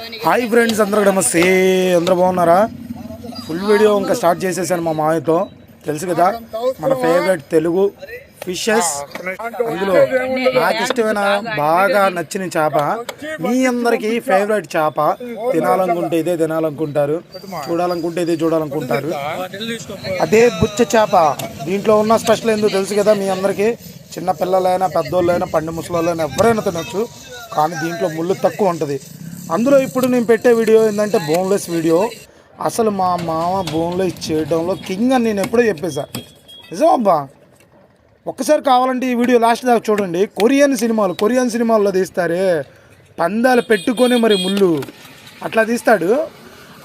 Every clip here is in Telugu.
హాయ్ ఫ్రెండ్స్, అందరికి నమస్తే. అందరూ బాగున్నారా? ఫుల్ వీడియో ఇంకా స్టార్ట్ చేసేసాను మా మామయ్యతో. తెలుసు కదా మన ఫేవరెట్ తెలుగు ఫిషెస్. అందులో నాకు ఇష్టమైన బాగా నచ్చిన చేప, మీ అందరికీ ఫేవరెట్ చేప. తినాలనుకుంటే ఇదే తినాలనుకుంటారు, చూడాలనుకుంటే ఇదే చూడాలనుకుంటారు. అదే బుచ్చ చేప. దీంట్లో ఉన్న స్పెషల్ ఏందో తెలుసు కదా మీ అందరికీ. చిన్న పిల్లలైనా పెద్దోళ్ళైనా పండు ముసలోళ్ళైనా ఎవరైనా తినొచ్చు, కానీ దీంట్లో ముళ్ళు తక్కువ ఉంటుంది. అందులో ఇప్పుడు నేను పెట్టే వీడియో ఏంటంటే బోన్లెస్ వీడియో. అసలు మా మామ బోన్లెస్ చేయడంలో కింగ్ అని నేను ఎప్పుడో చెప్పేసా. నిజమబ్బా. ఒక్కసారి కావాలంటే ఈ వీడియో లాస్ట్ దాకా చూడండి. కొరియన్ సినిమాల్లో తీస్తారే, పందాలు పెట్టుకొని మరి ముళ్ళు అట్లా తీస్తాడు.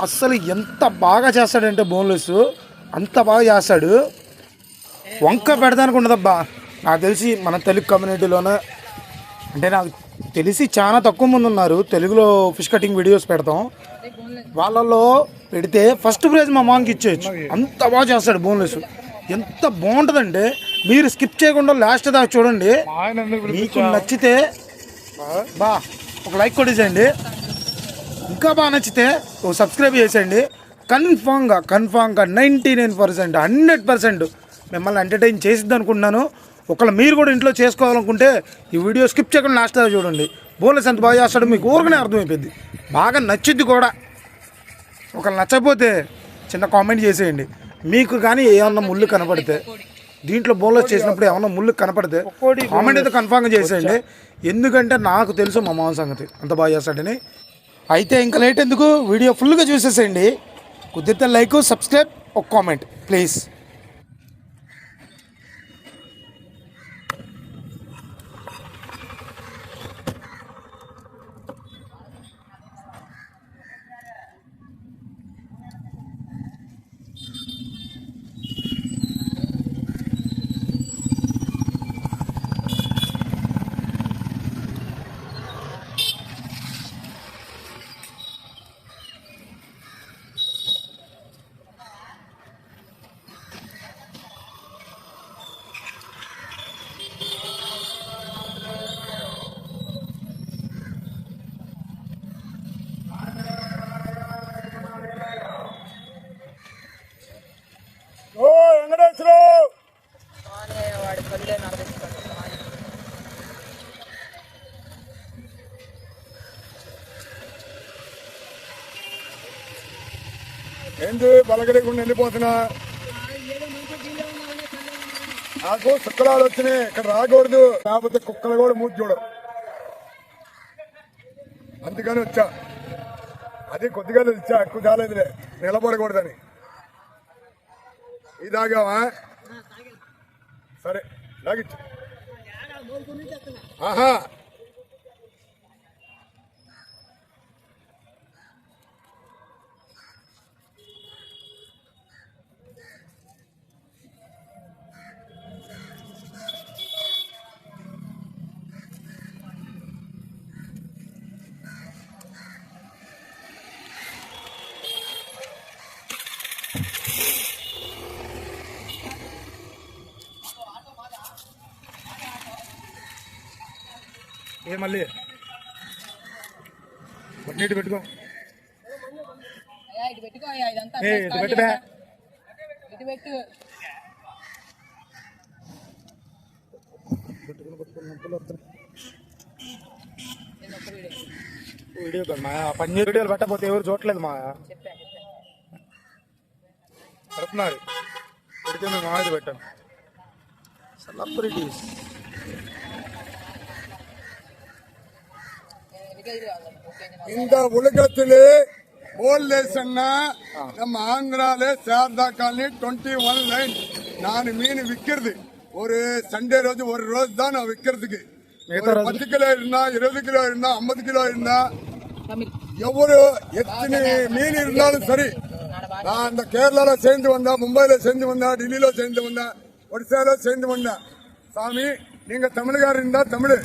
అస్సలు ఎంత బాగా చేస్తాడంటే బోన్లెస్ అంత బాగా చేస్తాడు. వంక పెడదానికి ఉండదబ్బా. నాకు తెలిసి మన తెలుగు కమ్యూనిటీలోనే, అంటే నాకు తెలిసి చాలా తక్కువ మంది ఉన్నారు తెలుగులో ఫిష్ కటింగ్ వీడియోస్ పెడతాం. వాళ్ళల్లో పెడితే ఫస్ట్ ప్రైజ్ మా మామకి ఇచ్చేయచ్చు. అంత బాగా చేస్తాడు బోన్లెస్. ఎంత బాగుంటుందంటే మీరు స్కిప్ చేయకుండా లాస్ట్ దాకా చూడండి. మీకు నచ్చితే ఒక లైక్ కొట్టేసేయండి. ఇంకా బాగా నచ్చితే ఒక సబ్స్క్రైబ్ చేసేయండి. కన్ఫామ్గా 99% 100% మిమ్మల్ని ఎంటర్టైన్ చేసిద్ది అనుకుంటున్నాను. ఒకవేళ మీరు కూడా ఇంట్లో చేసుకోవాలనుకుంటే ఈ వీడియో స్కిప్ చేయకుండా లాస్ట్ దాకా చూడండి. బోన్లెస్ ఎంత బాగా చేస్తాడో మీకు ఊరికనే అర్థమైపోయింది. బాగా నచ్చిద్ది కూడా. ఒకవేళ నచ్చకపోతే చిన్న కామెంట్ చేసేయండి. మీకు కానీ ఏమన్నా ముళ్ళు కనపడితే, దీంట్లో బోన్లెస్ చేసినప్పుడు ఏమన్నా ముళ్ళు కనపడితే కామెంట్ అయితే కన్ఫామ్గా చేసేయండి. ఎందుకంటే నాకు తెలుసు మా మామ సంగతి అంత బాగా చేస్తాడని. అయితే ఇంకా లేట్ ఎందుకు, వీడియో ఫుల్గా చూసేసేయండి. కుదిరితే లైక్, సబ్స్క్రైబ్, ఒక కామెంట్ ప్లీజ్. ఏంటి బలగడకుండా వెళ్ళిపోతున్నా? నాకు శుక్రాలు వచ్చినాయి, ఇక్కడ రాకూడదు, లేకపోతే కుక్కలు కూడా మూతి చూడ. అందుకని వచ్చా. అది కొద్దిగా ఇచ్చా, ఎక్కువ చాలేదులే, నిలబడకూడదని. ఇదాగావా? సరే లాగిచ్చు. ఆహా, ఏ మళ్ళీ నీటి పెట్టుకో. ఇటు పెట్టు. వీడియో మా పన్నీరు వీడియోలు పెట్టకపోతే ఎవరు చూడలేదు. మా పెడుతున్నారు పెడితే మేము మాది పెట్టాను. సెలబ్రిటీస్ இந்த உலகத்திலே போன்லெஸ் நம்ம ஆந்திரால சாரதா காலனி 21 லைன் நான் மீன் விற்கிறது. ஒரு சண்டே ரோஜு ஒரு ரோஜ் தான் நான் விற்கிறதுக்கு. 10 கிலோ இருந்தா 20 கிலோ இருந்தா 50 கிலோ இருந்தா எவ்வளவு எத்தனை மீன் இருந்தாலும் சரி. நான் இந்த கேரளால சேர்ந்து வந்தா, மும்பைல சேர்ந்து வந்தா, டெல்லியில சேர்ந்து வந்தா, ஒடிசால சேர்ந்து வந்தா. சாமி, நீங்க தமிழ்காரர் இருந்தா தமிழ்,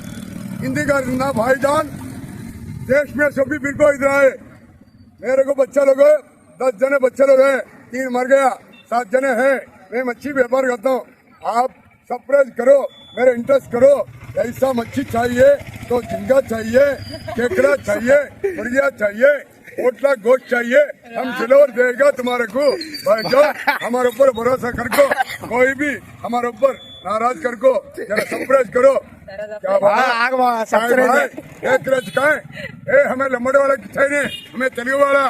हिंदीकार இருந்தா भाईजान, देश में सभी बिल्कुल इधर आए. मेरे को बच्चा लोग 10 जने बच्चे लोग हैं, 3 मर गया, 7 जने हैं. मैं मच्छी व्यापार करता हूँ. आप सरप्राइज करो, मेरा इंटरेस्ट करो, ऐसा मच्छी चाहिए तो झींगा चाहिए, केकड़ा चाहिए, बढ़िया चाहिए, पोटला गोश्त चाहिए, हम सिल्वर देगा तुम्हारे को। भाई जो हमारे ऊपर भरोसा कर को, कोई भी हमारे ऊपर नाराज कर को, जरा सरप्राइज करो। क्या बात है? एक रज का है, हमें लंबड़ी वाला चाहिए, हमें तेलुगु वाला,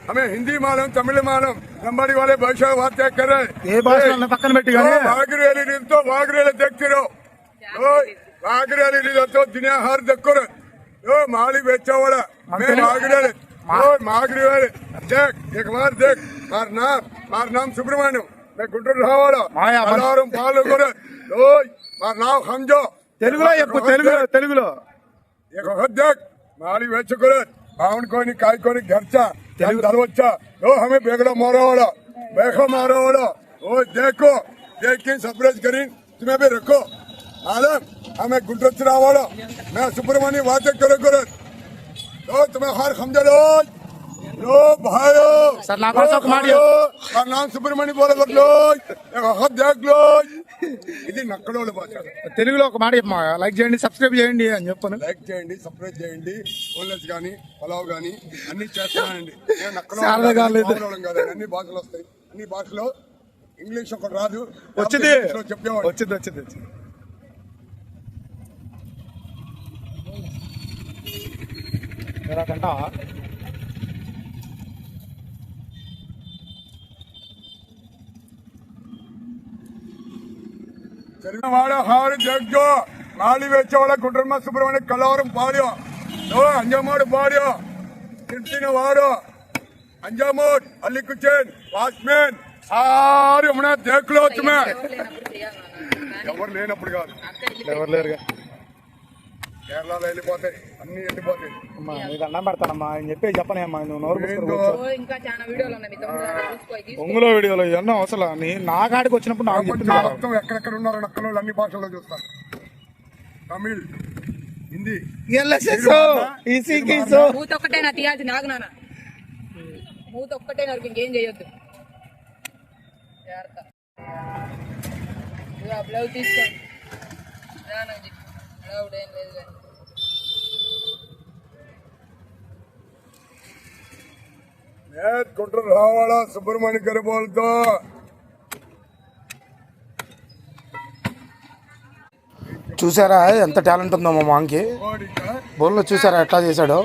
हमें हिंदी मालूम, तमिल मालूम, लंबड़ी वाले भाषा बात कर रहे वागरेली तो वागरेली देखते रहो, वागरेली तो दुनिया हर दक्कर माली बेचा वाला मैं वागरेली मागरी वाले देख, एक बार देख, मार नाम सुब्रमण्यम, मैं गुंटूर वाला अलारम पाल मार नाम समझो తెలుగులో एक वक्त देख माली बेचकर बावन को काय को घरचा दरवच्चा हमें बेगड़ा मारा वाला बेखा मारा वाला ओ देखो देख के सरप्राइज करी तुम्हें भी रखो आलम हमें गुंटूर वाला मैं सुब्रमण्य बात करो तो तुम्हें हर समझ लो भाइयों सर ना को मारियो और नाम सुब्रमण्य बोले लो एक वक्त देख लो ఇది నక్కడోళ్ళ భాష తెలుగులో ఒక మాట చెప్పమా లైక్ చేయండి సబ్స్క్రైబ్ చేయండి అని చెప్పాను లైక్ చేయండి సబ్స్క్రైబ్ చేయండి ఓన్లెస్ కానీ పలావ్ కానీ అన్ని చేస్తానండి నేను శారదా గారు లేదు. కాదండి అన్ని భాషలు వస్తాయి అన్ని భాషలో ఇంగ్లీష్ ఒకటి రాదు వచ్చింది చెప్పేవాడు వచ్చింది ఎలాగంట वाड़ा हार जग जो माली वेचे वाला कुटुंब सुब्रमण्य कलवरम पाड़ो अंजमोड़ पाड़ो चिंतिन वाड़ो अंजमोड़ अली कुचन वाचमैन सारे हमने देख लो तुम्हें ఎవరు లేనప్పుడు కాదు ఎవరు లేరుగా కేరళలో వెళ్ళిపోతాయి అన్ని వెళ్ళిపోతాయి అమ్మా నీకు అన్నం పెడతానమ్మా అని చెప్పనే అమ్మా నువ్వు నోరు ఒంగులో వీడియోలో ఇవన్నీ అవసరం నా కాడికి వచ్చినప్పుడు నాకు నా మొత్తం ఎక్కడెక్కడ ఉన్నారో నక్కలో అన్ని భాషల్లో చూస్తాను తమిళ్ హిందీ మూతొక్కటేనా తీయాల్సి నాకు నాన్న మూతొక్కటే నాకు ఇంకేం చేయొద్దు జాగ్రత్త బ్లౌజ్ తీసుకోండి బ్లౌజ్ ఏం లేదు కానీ मैं कुंटर रावाड़ा सुब्रमण्य कर बोलता చూసారా ఎంత టాలెంట్ ఉందో మా మాంకి బౌల్లో చూసారా ఎట్లా చేశాడో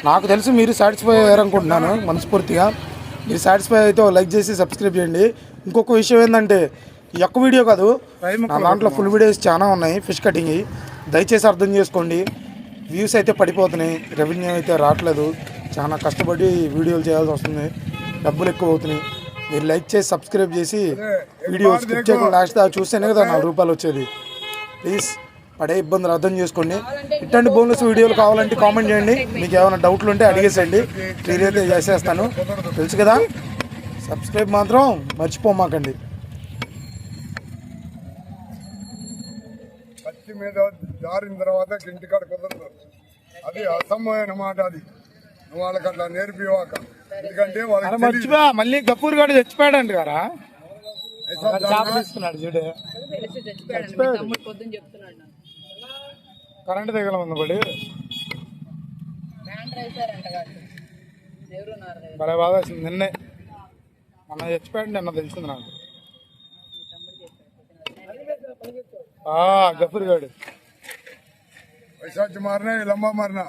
నాకు తెలిసి మీరు సాటిస్ఫై అయ్యారనుకుంటున్నాను మనస్ఫూర్తిగా మీరు సాటిస్ఫై అయితే లైక్ చేసి సబ్స్క్రైబ్ చేయండి ఇంకొక విషయం ఏంటంటే ఈ ఒక్క వీడియో కాదు నా దాంట్లో ఫుల్ వీడియోస్ చాలా ఉన్నాయి ఫిష్ కటింగ్ దయచేసి అర్థం చేసుకోండి వ్యూస్ అయితే పడిపోతున్నాయి రెవెన్యూ అయితే రావట్లేదు చాలా కష్టపడి వీడియోలు చేయాల్సి వస్తుంది డబ్బులు ఎక్కువ అవుతున్నాయి మీరు లైక్ చేసి సబ్స్క్రైబ్ చేసి వీడియో స్కిప్ చేయకుండా లాస్ట్ దాకా చూస్తేనే కదా ₹4 వచ్చేది ప్లీజ్ పడే ఇబ్బందులు అర్థం చేసుకోండి ఇట్లాంటి బోనస్ వీడియోలు కావాలంటే కామెంట్ చేయండి మీకు ఏమైనా డౌట్లు ఉంటే అడిగేసేయండి క్లియర్ అయితే చేసేస్తాను తెలుసు కదా సబ్స్క్రైబ్ మాత్రం మర్చిపోమాకండి పచ్చి మీద జారిన తర్వాత ఇంటికాడ కుదరదు అది అసమమైన మాట అది నువ్వు వాళ్ళకి అట్లా నేర్పివాక ఎందుకంటే వాళ్ళకి మర్చిపో మళ్ళీ గఫూర్ గారు చచ్చిపోయాడంట కదా తీసుకున్నాడు చూడు పొద్దున్న చెప్తున్నాడు కరెంట్ దగ్గర ఉంది పడి భలే బాగా వచ్చింది నిన్నే మొన్న చచ్చిపోయాడు నిన్న తెలిసింది నాకు గఫూర్ గారు వైశాఖ్ మారినా లంబా మారినా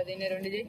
దీన్ని 2